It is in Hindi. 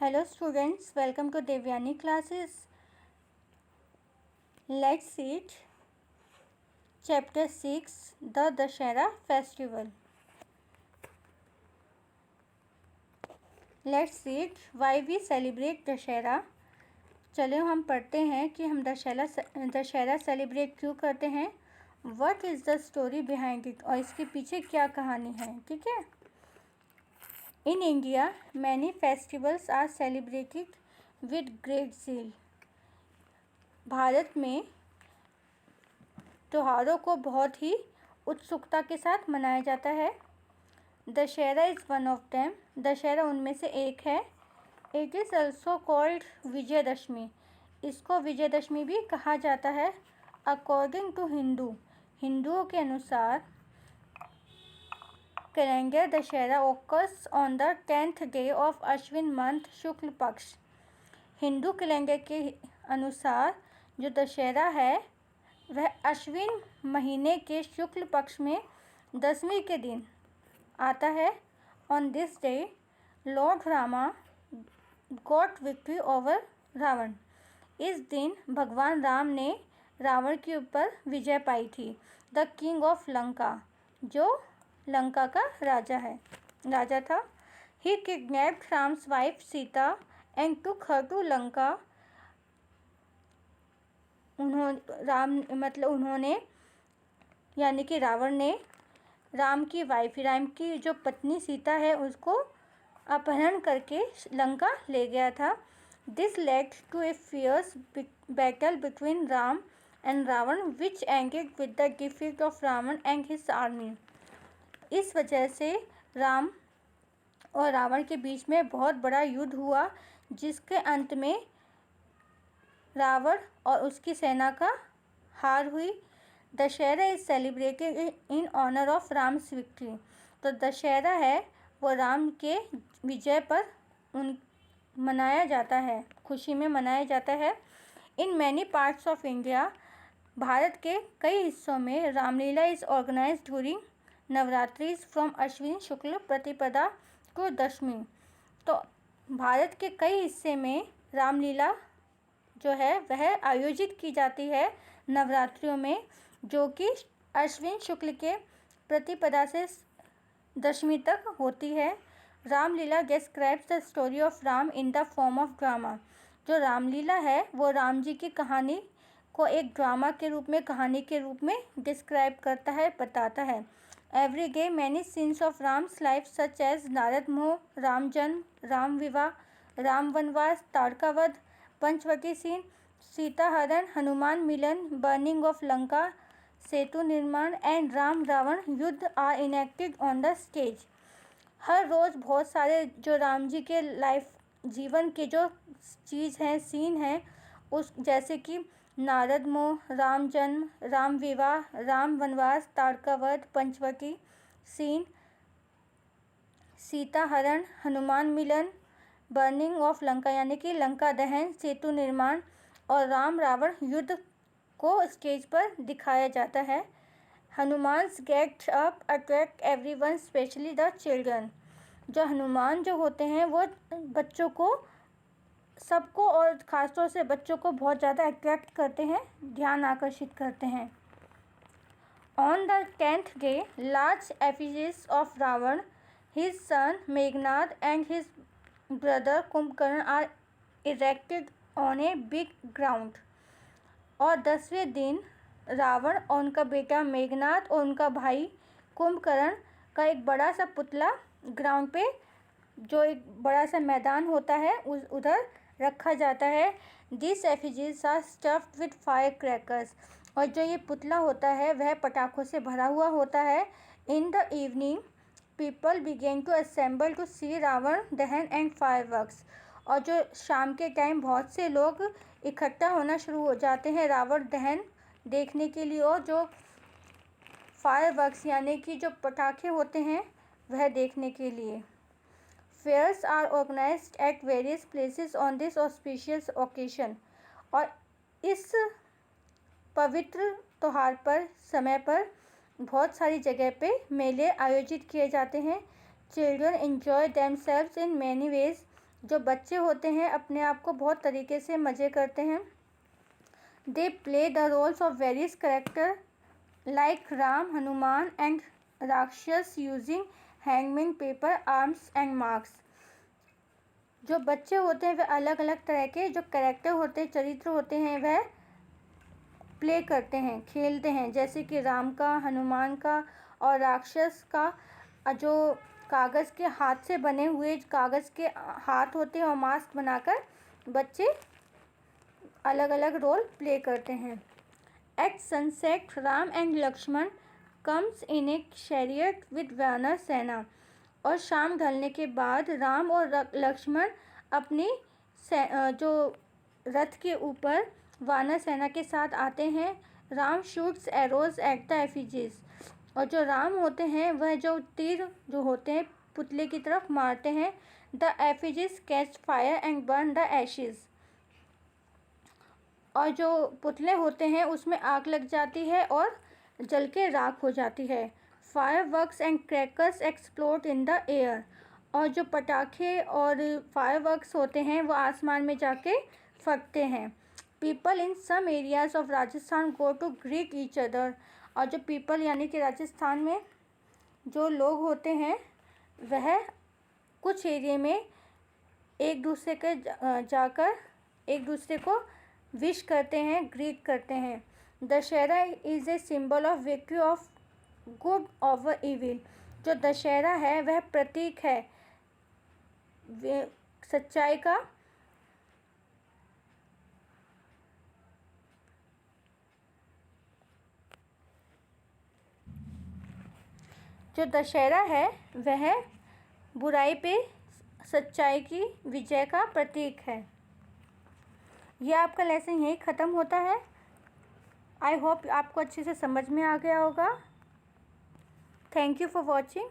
Hello students, welcome to Devyani classes. Let's see chapter 6, the Dashera festival. Let's read why we celebrate Dashera. चलो हम पढ़ते हैं कि हम दशहरा सेलिब्रेट क्यों करते हैं. What is the story behind it? और इसके पीछे क्या कहानी है. ठीक है. In India, many festivals are celebrated with great zeal. Bharat में त्योहारों को बहुत ही उत्सुकता के साथ मनाया जाता है. Dussehra is one of them. Dussehra उनमें से एक है. It is also called Vijayadashami. इसको विजयदशमी भी कहा जाता है. अकॉर्डिंग टू हिंदुओं के अनुसार calendar Dussehra occurs on the 10th day of Ashwin month Shukla Paksha. Hindu calendar के अनुसार जो दशहरा है वह अश्विन महीने के शुक्ल पक्ष में 10वीं के दिन आता है. On this day lord Rama got victory over Ravana. इस दिन भगवान राम ने रावण के ऊपर विजय पाई थी. द किंग ऑफ लंका, जो लंका का राजा था. He kidnapped Ram's wife Sita and took her to Lanka. उन्होंने यानी कि रावण ने राम की जो पत्नी सीता है उसको अपहरण करके लंका ले गया था. This led to a fierce battle between Ram and Ravana which ended with the defeat of Ravana and his army. इस वजह से राम और रावण के बीच में बहुत बड़ा युद्ध हुआ जिसके अंत में रावण और उसकी सेना का हार हुई. Dussehra is celebrated in honour of Ram's victory. तो दशहरा है वो राम के विजय पर मनाया जाता है, खुशी में मनाया जाता है. In many parts of India, Bharat के कई हिस्सों में Ramlila is organised during Navratri from Ashwin Shukla Pratipada to दशमी. तो भारत के कई हिस्से में रामलीला जो है वह आयोजित की जाती है नवरात्रियों में, जो कि अश्विन शुक्ल के प्रतिपदा से दशमी तक होती है. Ramlila describes the story of Ram in the form of drama. जो रामलीला है वो राम जी की कहानी को एक ड्रामा के रूप में, कहानी के रूप में डिस्क्राइब करता है, बताता है. Every day many scenes of Ram's life such as Narad मोह, राम जन्म, राम विवाह, राम वनवास, ताड़का वध, Panchavati scene, Sita haran, Hanuman milan, burning of Lanka, Setu nirman and Ram Ravan yuddh are enacted on the stage. हर रोज़ बहुत सारे जो राम जी के जीवन के जो चीज़ हैं, सीन हैं, उस जैसे कि नारद मोह, राम जन्म, राम विवाह, राम वनवास, ताड़का वध, Panchavati scene, Sita haran, Hanuman milan, burning of Lanka यानी कि लंका दहन, सेतु निर्माण और राम रावण युद्ध को स्टेज पर दिखाया जाता है. Hanumans get up attract everyone specially the children. जो हनुमान जो होते हैं वो बच्चों को, सबको और ख़ासतौर से बच्चों को बहुत ज़्यादा अट्रैक्ट करते हैं, ध्यान आकर्षित करते हैं. On the 10th day large effigies of Ravan, his son Meghnad and his brother Kumbhkaran are erected on a big ground. और 10वें दिन रावण और उनका बेटा मेघनाद और उनका भाई कुंभकर्ण का एक बड़ा सा पुतला ग्राउंड पे, जो एक बड़ा सा मैदान होता है, उधर रखा जाता है. This effigies are stuffed with fire crackers. और जो ये पुतला होता है वह पटाखों से भरा हुआ होता है. In the evening people begin to assemble to see Ravan dahan and fireworks. और जो शाम के टाइम बहुत से लोग इकट्ठा होना शुरू हो जाते हैं रावण दहन देखने के लिए, और जो फायरवर्क्स यानी कि जो पटाखे होते हैं वह देखने के लिए. Fairs are organised at various places on this auspicious occasion. और इस पवित्र त्यौहार पर, समय पर बहुत सारी जगह पे मेले आयोजित किए जाते हैं. Children enjoy themselves in many ways. जो बच्चे होते हैं अपने आप को बहुत तरीके से मज़े करते हैं। They play the roles of various character like Ram, Hanuman and rakshas using hanging paper, arms and marks. जो बच्चे होते हैं वह अलग अलग तरह के जो कैरेक्टर होते हैं, चरित्र होते हैं, वह प्ले करते हैं, खेलते हैं, जैसे कि राम का, हनुमान का और राक्षस का। जो कागज़ के हाथ से बने हुए कागज़ के हाथ होते हैं और मास्क बनाकर बच्चे अलग अलग रोल प्ले करते हैं। At sunset Ram and Lakshman comes in a chariot with vanar sena. और शाम ढलने के बाद राम और लक्ष्मण अपनी जो रथ के ऊपर वानर सेना के साथ आते हैं। Ram shoots arrows at the effigies. और जो राम होते हैं वह जो तीर जो होते हैं पुतले की तरफ मारते हैं। The effigies catch fire and burn the ashes. और जो पुतले होते हैं उसमें आग लग जाती है और जल के राख हो जाती है। Fireworks and crackers explode in the air. और जो पटाखे और फायरवर्क्स होते हैं वो आसमान में जाके फटते हैं। People in some areas of Rajasthan go to greet each other. और जो पीपल यानी कि राजस्थान में जो लोग होते हैं वह कुछ एरिया में एक दूसरे के जाकर एक दूसरे को विश करते हैं, ग्रीट करते हैं। Dussehra is a symbol of victory of good over evil. जो दशहरा है वह प्रतीक है सच्चाई का। जो दशहरा है वह बुराई पे सच्चाई की विजय का प्रतीक है। यह आपका लेसन यहीं ख़त्म होता है। आई होप आपको अच्छे से समझ में आ गया होगा। Thank you for watching.